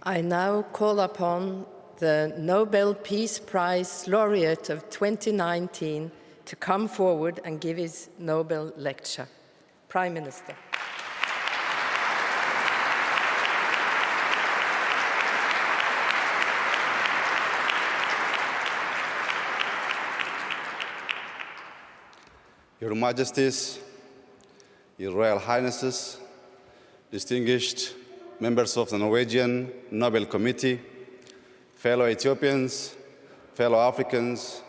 I now call upon the Nobel Peace Prize laureate of 2019 to come forward and give his Nobel lecture. Prime Minister. Your Majesties, Your Royal Highnesses, distinguished members of the Norwegian Nobel Committee, fellow Ethiopians, fellow Africans,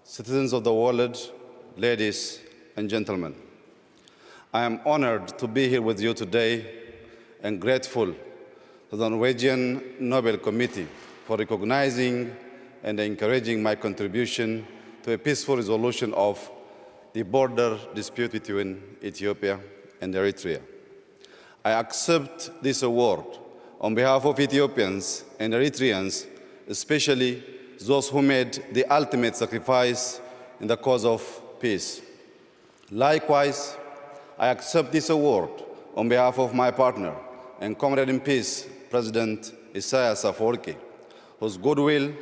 citizens of the world, ladies and gentlemen. I am honored to be here with you today and grateful to the Norwegian Nobel Committee for recognizing and encouraging my contribution to a peaceful resolution of the border dispute between Ethiopia and Eritrea. I accept this award on behalf of Ethiopians and Eritreans, especially those who made the ultimate sacrifice in the cause of peace. Likewise, I accept this award on behalf of my partner and comrade in peace, President Isaias Afwerki, whose goodwill,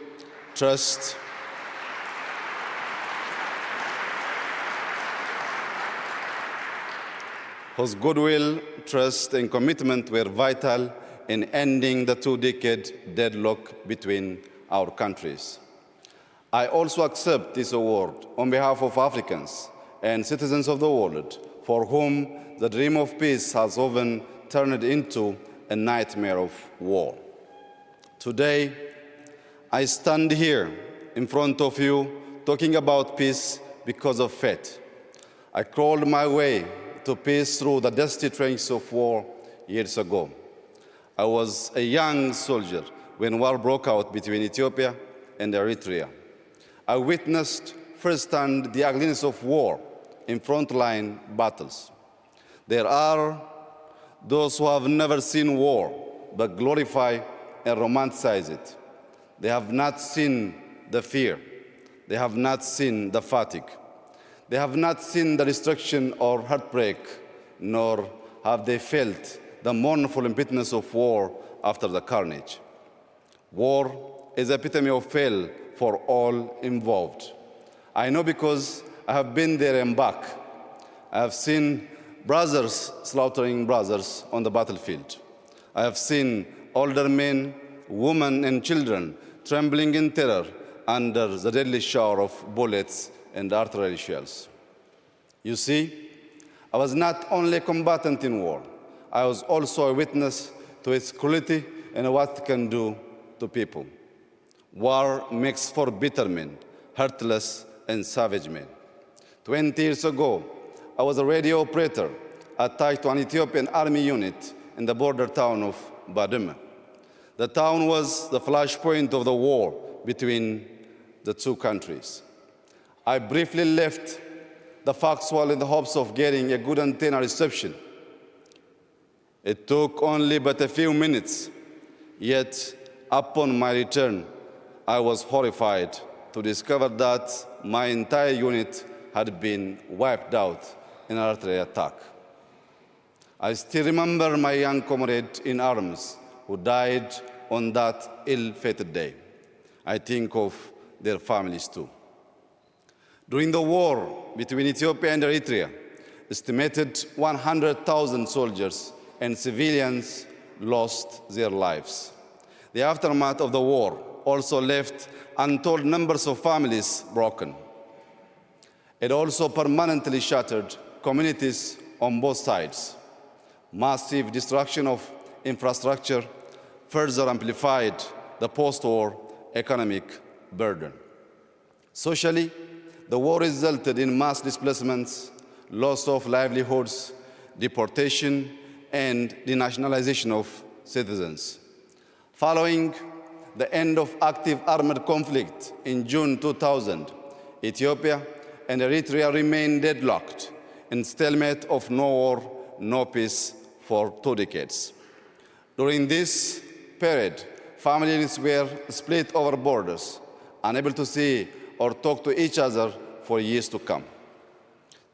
trust, and commitment were vital in ending the two-decade deadlock between our countries. I also accept this award on behalf of Africans and citizens of the world for whom the dream of peace has often turned into a nightmare of war. Today, I stand here in front of you talking about peace because of faith. I crawled my way to peace through the dusty trenches of war years ago. I was a young soldier when war broke out between Ethiopia and Eritrea. I witnessed firsthand the ugliness of war in frontline battles. There are those who have never seen war but glorify and romanticize it. They have not seen the fear. They have not seen the fatigue. They have not seen the destruction or heartbreak, nor have they felt the mournful impotence of war after the carnage. War is the epitome of hell for all involved. I know because I have been there and back. I have seen brothers slaughtering brothers on the battlefield. I have seen older men, women, and children trembling in terror under the deadly shower of bullets and artillery shells. You see, I was not only a combatant in war, I was also a witness to its cruelty and what it can do to people. War makes for bitter men, heartless and savage men. 20 years ago, I was a radio operator attached to an Ethiopian army unit in the border town of Badime. The town was the flashpoint of the war between the two countries. I briefly left the Foxwell in the hopes of getting a good antenna reception. It took only but a few minutes, yet upon my return, I was horrified to discover that my entire unit had been wiped out in an artillery attack. I still remember my young comrade in arms who died on that ill-fated day. I think of their families too. During the war between Ethiopia and Eritrea, estimated 100,000 soldiers and civilians lost their lives. The aftermath of the war also left untold numbers of families broken. It also permanently shattered communities on both sides. Massive destruction of infrastructure further amplified the post-war economic burden. Socially, the war resulted in mass displacements, loss of livelihoods, deportation, and denationalization of citizens. Following the end of active armed conflict in June 2000, Ethiopia and Eritrea remained deadlocked in stalemate of no war, no peace for 2 decades. During this period, families were split over borders, unable to see or talk to each other for years to come.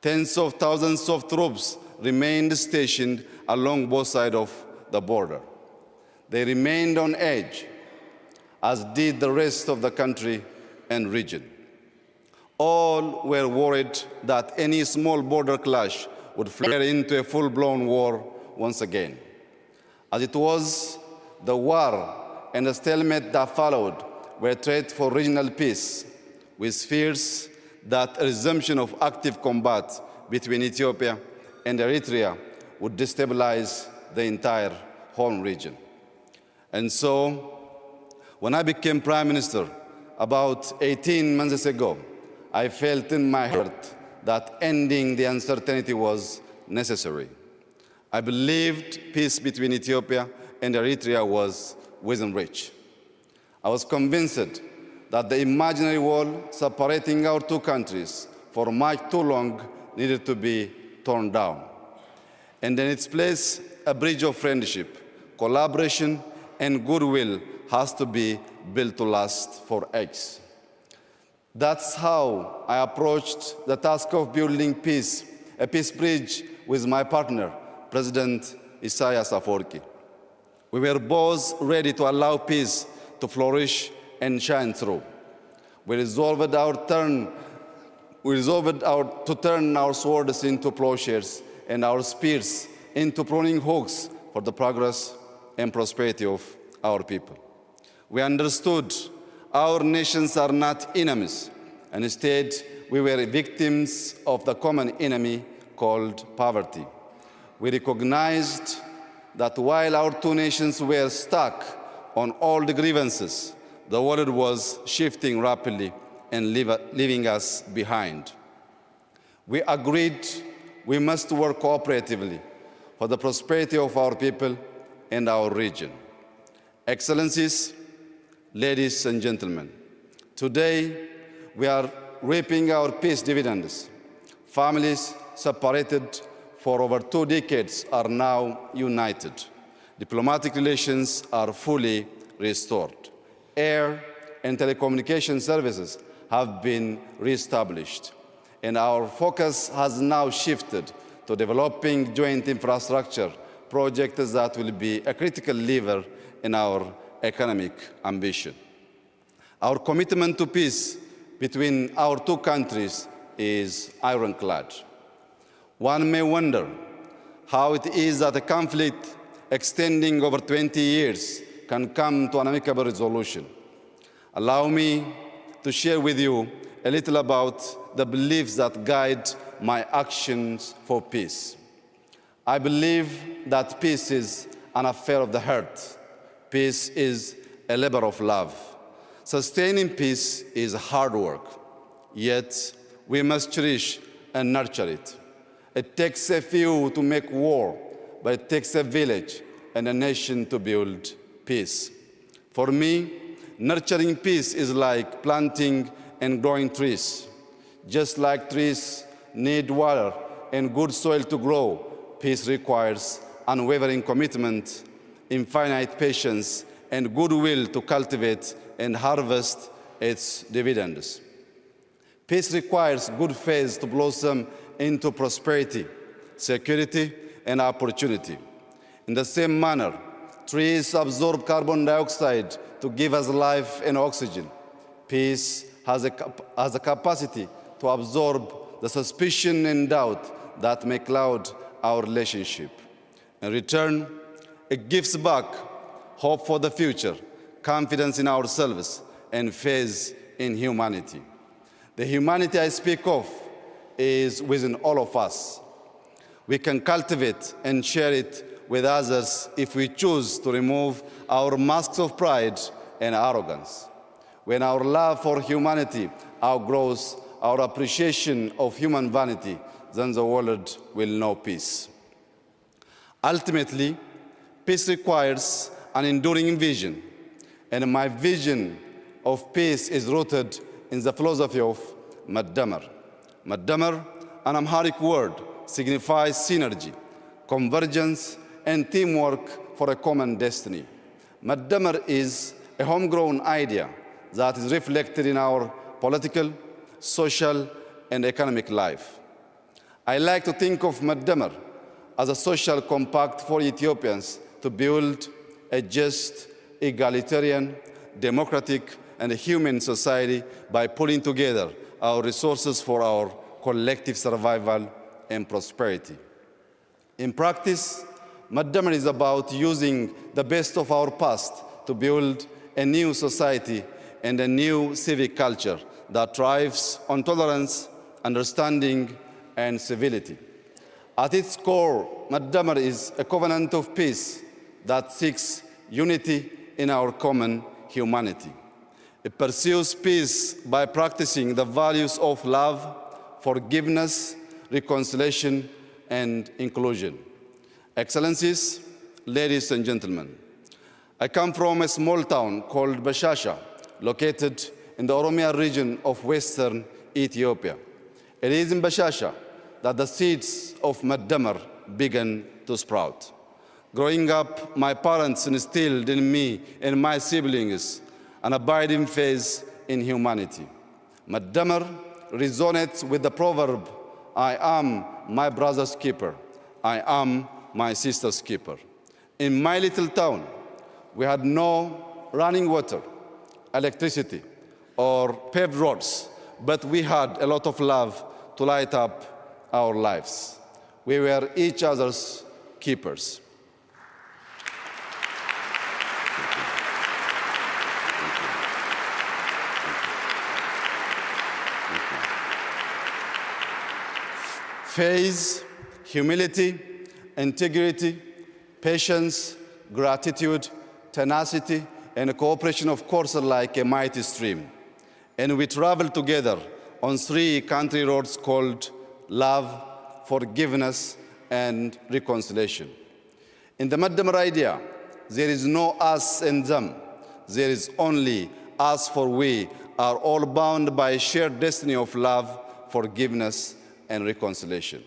Tens of thousands of troops remained stationed along both sides of the border. They remained on edge, as did the rest of the country and region. All were worried that any small border clash would flare into a full-blown war once again. As it was, the war and the stalemate that followed were threats for regional peace, with fears that a resumption of active combat between Ethiopia and Eritrea would destabilize the entire Horn region. And so, when I became Prime Minister about 18 months ago, I felt in my heart that ending the uncertainty was necessary. I believed peace between Ethiopia and Eritrea was within reach. I was convinced that the imaginary wall separating our two countries for much too long needed to be torn down. And in its place, a bridge of friendship, collaboration, and goodwill has to be built to last for ages. That's how I approached the task of building peace, a peace bridge with my partner, President Isaias Afwerki. We were both ready to allow peace to flourish and shine through. We resolved to turn our swords into plowshares and our spears into pruning hooks for the progress and prosperity of our people. We understood our nations are not enemies, and instead we were victims of the common enemy called poverty. We recognized that while our two nations were stuck on all the grievances, the world was shifting rapidly and leaving us behind. We agreed we must work cooperatively for the prosperity of our people and our region. Excellencies, ladies and gentlemen, today we are reaping our peace dividends. Families separated for over 2 decades are now united. Diplomatic relations are fully restored. Air and telecommunication services have been reestablished, and our focus has now shifted to developing joint infrastructure projects that will be a critical lever in our economic ambition. Our commitment to peace between our two countries is ironclad. One may wonder how it is that a conflict extending over 20 years can come to an amicable resolution. Allow me to share with you a little about the beliefs that guide my actions for peace. I believe that peace is an affair of the heart. Peace is a labor of love. Sustaining peace is hard work, yet we must cherish and nurture it. It takes a few to make war, but it takes a village and a nation to build peace. For me, nurturing peace is like planting and growing trees. Just like trees need water and good soil to grow, peace requires unwavering commitment, infinite patience, and goodwill to cultivate and harvest its dividends. Peace requires good faith to blossom into prosperity, security, and opportunity. In the same manner, trees absorb carbon dioxide to give us life and oxygen. Peace has a capacity to absorb the suspicion and doubt that may cloud our relationship. In return, it gives back hope for the future, confidence in ourselves, and faith in humanity. The humanity I speak of is within all of us. We can cultivate and share it with others if we choose to remove our masks of pride and arrogance. When our love for humanity outgrows our appreciation of human vanity, then the world will know peace. Ultimately, peace requires an enduring vision, and my vision of peace is rooted in the philosophy of Maddamar. Maddamar, an Amharic word, signifies synergy, convergence, and teamwork for a common destiny. Maddamar is a homegrown idea that is reflected in our political, social, and economic life. I like to think of Maddamar as a social compact for Ethiopians to build a just, egalitarian, democratic, and human society by pulling together our resources for our collective survival and prosperity. In practice, Madamar is about using the best of our past to build a new society and a new civic culture that thrives on tolerance, understanding, and civility. At its core, Madamar is a covenant of peace that seeks unity in our common humanity. It pursues peace by practicing the values of love, forgiveness, reconciliation, and inclusion. Excellencies, ladies and gentlemen, I come from a small town called Bashasha, located in the Oromia region of western Ethiopia. It is in Bashasha that the seeds of Madamar began to sprout. Growing up, my parents instilled in me and my siblings an abiding faith in humanity. Madamar resonates with the proverb, I am my brother's keeper, I am my sister's keeper. In my little town, we had no running water, electricity, or paved roads, but we had a lot of love to light up our lives. We were each other's keepers. Faith, humility, integrity, patience, gratitude, tenacity, and cooperation, of course, are like a mighty stream. And we travel together on 3 country roads called love, forgiveness, and reconciliation. In the Madamar idea, there is no us and them. There is only us, for we are all bound by a shared destiny of love, forgiveness, and reconciliation.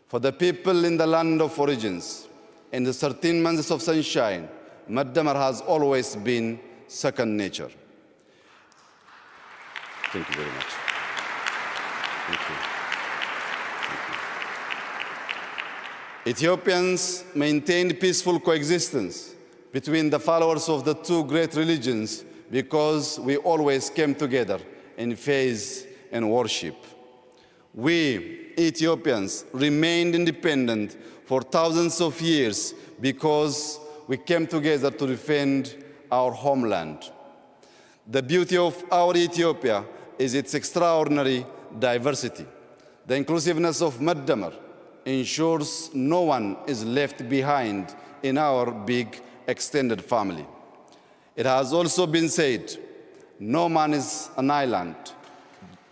For the people in the land of origins, in the 13 months of sunshine, Madamar has always been second nature. Thank you very much. Thank you. Thank you. Ethiopians maintained peaceful coexistence between the followers of the 2 great religions because we always came together in faith and worship. We, Ethiopians, remained independent for thousands of years because we came together to defend our homeland. The beauty of our Ethiopia is its extraordinary diversity. The inclusiveness of Madamar ensures no one is left behind in our big extended family. It has also been said, no man is an island,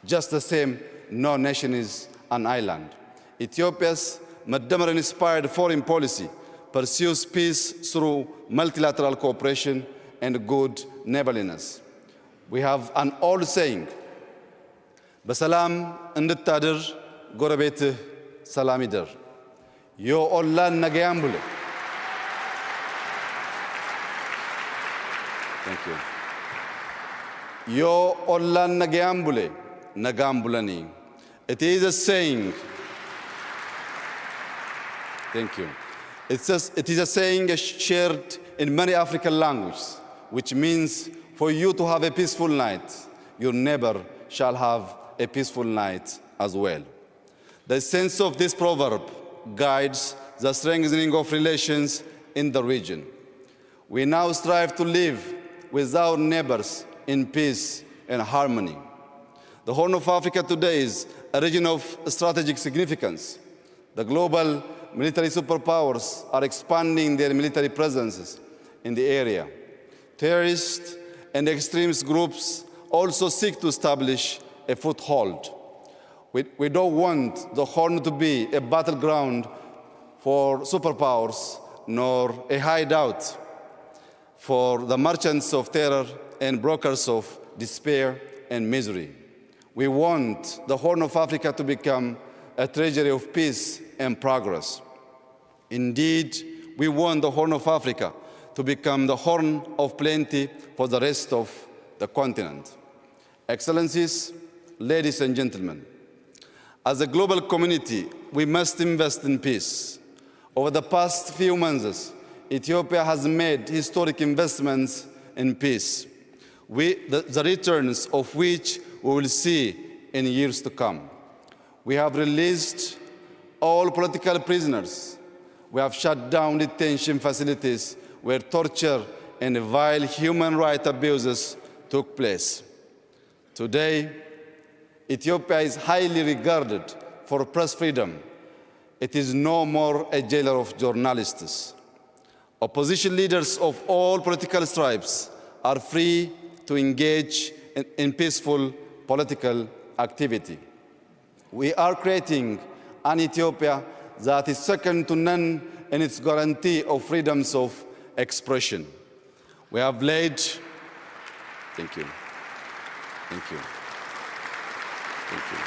just the same no nation is an island. Ethiopia's Madamar-inspired foreign policy pursues peace through multilateral cooperation and good neighborliness. We have an old saying, በሰላም እንድታድር ጎረቤትህ ሰላም ይደር ዮ ኦላን ነገያም ብሎ Thank you. ዮ ኦላን ነገያም ብሎ ነጋም ብለኒ It is a saying. Thank you. It is a saying shared in many African languages, which means for you to have a peaceful night, your neighbor shall have a peaceful night as well. The sense of this proverb guides the strengthening of relations in the region. We now strive to live with our neighbors in peace and harmony. The Horn of Africa today is a region of strategic significance. The global military superpowers are expanding their military presences in the area. Terrorist and extremist groups also seek to establish a foothold. We don't want the Horn to be a battleground for superpowers nor a hideout for the merchants of terror and brokers of despair and misery. We want the Horn of Africa to become a treasury of peace and progress. Indeed, we want the Horn of Africa to become the horn of plenty for the rest of the continent. Excellencies, ladies and gentlemen, as a global community, we must invest in peace. Over the past few months, Ethiopia has made historic investments in peace, the returns of which we will see in years to come. We have released all political prisoners. We have shut down detention facilities where torture and vile human rights abuses took place. Today, Ethiopia is highly regarded for press freedom. It is no more a jailer of journalists. Opposition leaders of all political stripes are free to engage in peaceful political activity. We are creating an Ethiopia that is second to none in its guarantee of freedoms of expression. We have laid, thank you, thank you, thank you,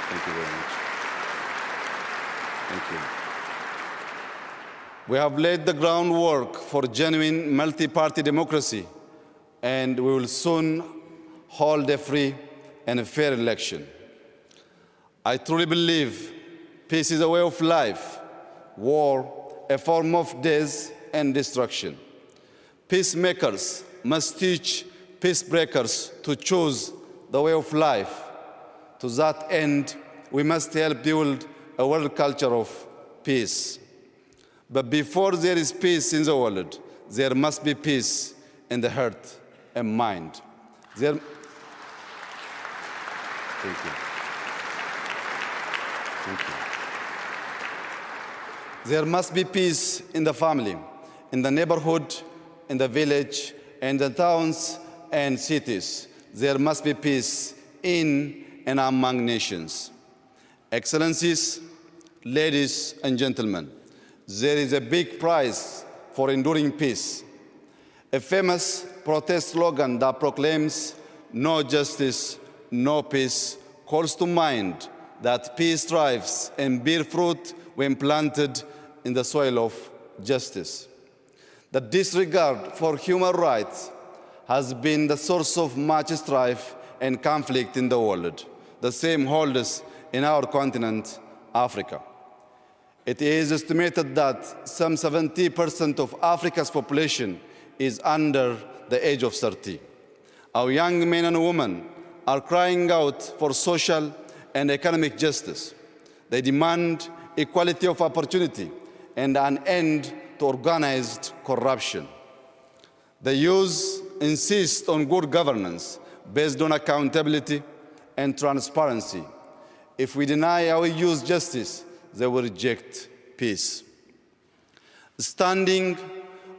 thank you very much, thank you. We have laid the groundwork for genuine multi-party democracy, and we will soon hold a free and a fair election. I truly believe peace is a way of life, war a form of death and destruction. Peacemakers must teach peacebreakers to choose the way of life. To that end, we must help build a world culture of peace. But before there is peace in the world, there must be peace in the heart and mind. Thank you. Thank you. There must be peace in the family, in the neighborhood, in the village, in the towns and cities. There must be peace in and among nations. Excellencies, ladies and gentlemen, there is a big prize for enduring peace. A famous protest slogan that proclaims "No justice, no peace" calls to mind that peace thrives and bears fruit when planted in the soil of justice. The disregard for human rights has been the source of much strife and conflict in the world. The same holds in our continent, Africa. It is estimated that some 70% of Africa's population is under the age of 30. Our young men and women are crying out for social and economic justice. They demand equality of opportunity and an end to organized corruption. The youth insist on good governance based on accountability and transparency. If we deny our youth justice, they will reject peace. Standing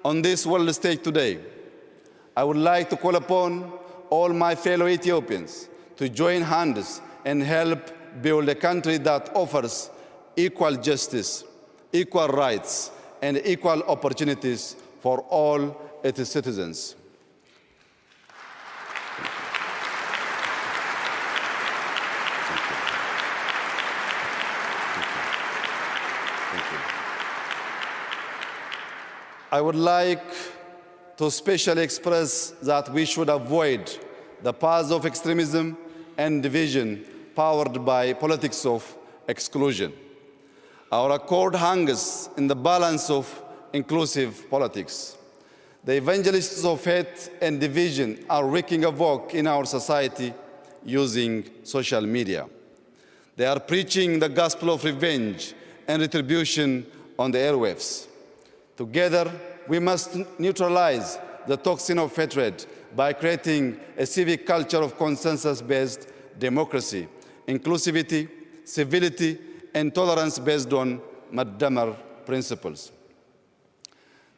on this world stage today, I would like to call upon all my fellow Ethiopians to join hands and help build a country that offers equal justice, equal rights, and equal opportunities for all its citizens. I would like to specially express that we should avoid the paths of extremism and division powered by politics of exclusion. Our accord hangs in the balance of inclusive politics. The evangelists of hate and division are wreaking havoc in our society using social media. They are preaching the gospel of revenge and retribution on the airwaves. Together, we must neutralize the toxin of hatred by creating a civic culture of consensus-based democracy, inclusivity, civility, and tolerance based on Madamar principles.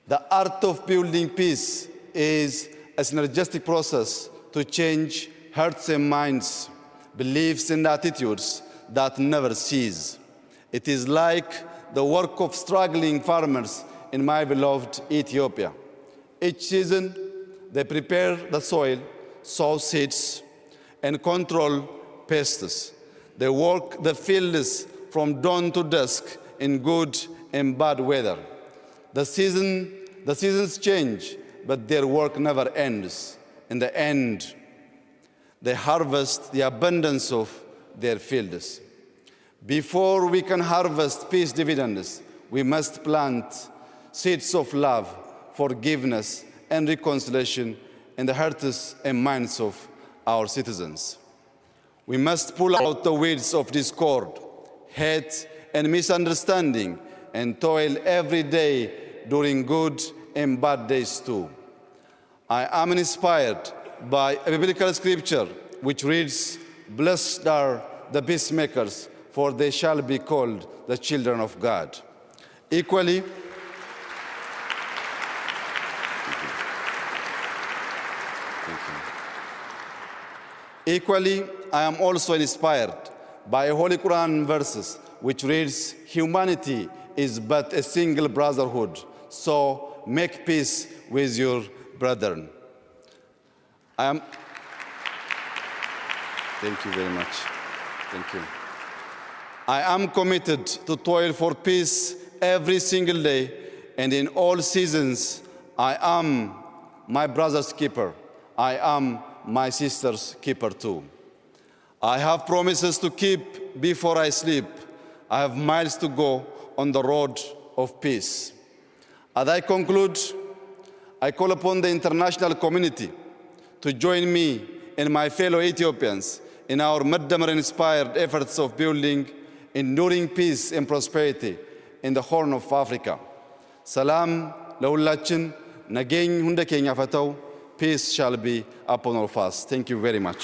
The art of building peace is a synergistic process to change hearts and minds, beliefs and attitudes that never cease. It is like the work of struggling farmers in my beloved Ethiopia. Each season, they prepare the soil, sow seeds, and control pests. They work the fields from dawn to dusk in good and bad weather. The seasons change, but their work never ends. In the end, they harvest the abundance of their fields. Before we can harvest peace dividends, we must plant seeds of love, forgiveness, and reconciliation in the hearts and minds of our citizens. We must pull out the weeds of discord, hate, and misunderstanding, and toil every day during good and bad days too. I am inspired by a biblical scripture which reads, "Blessed are the peacemakers, for they shall be called the children of God." Equally, I am also inspired by Holy Quran verses which reads, "Humanity is but a single brotherhood, so make peace with your brethren." Thank you very much. Thank you. I am committed to toil for peace every single day, and in all seasons, I am my brother's keeper. I am my sister's keeper too. I have promises to keep before I sleep. I have miles to go on the road of peace. As I conclude, I call upon the international community to join me and my fellow Ethiopians in our Muddamar-inspired efforts of building enduring peace and prosperity in the Horn of Africa. Salam ለሁላችን ነገኝ ሁንደ ኬኛ ፈተው. Peace shall be upon all of us. Thank you very much.